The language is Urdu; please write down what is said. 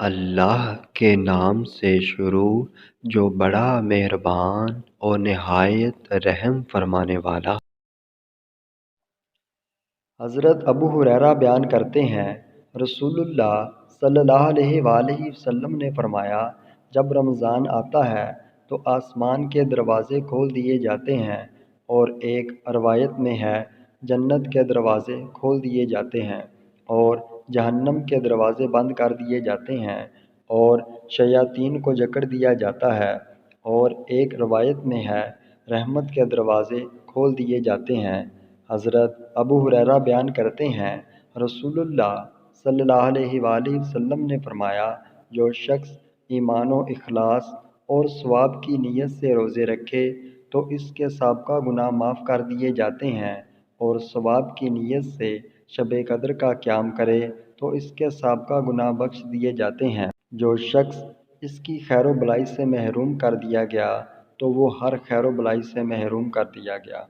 اللہ کے نام سے شروع جو بڑا مہربان اور نہایت رحم فرمانے والا۔ حضرت ابو ہریرہ بیان کرتے ہیں، رسول اللہ صلی اللہ علیہ وآلہ وسلم نے فرمایا، جب رمضان آتا ہے تو آسمان کے دروازے کھول دیے جاتے ہیں، اور ایک روایت میں ہے جنت کے دروازے کھول دیے جاتے ہیں اور جہنم کے دروازے بند کر دیے جاتے ہیں، اور شیاطین کو جکڑ دیا جاتا ہے، اور ایک روایت میں ہے رحمت کے دروازے کھول دیے جاتے ہیں۔ حضرت ابو ہریرہ بیان کرتے ہیں، رسول اللہ صلی اللہ علیہ وآلہ وسلم نے فرمایا، جو شخص ایمان و اخلاص اور ثواب کی نیت سے روزے رکھے تو اس کے سابقہ گناہ معاف کر دیے جاتے ہیں، اور ثواب کی نیت سے شب قدر کا قیام کرے تو اس کے سابقہ گناہ بخش دیے جاتے ہیں۔ جو شخص اس کی خیر و بلائی سے محروم کر دیا گیا تو وہ ہر خیر و بلائی سے محروم کر دیا گیا۔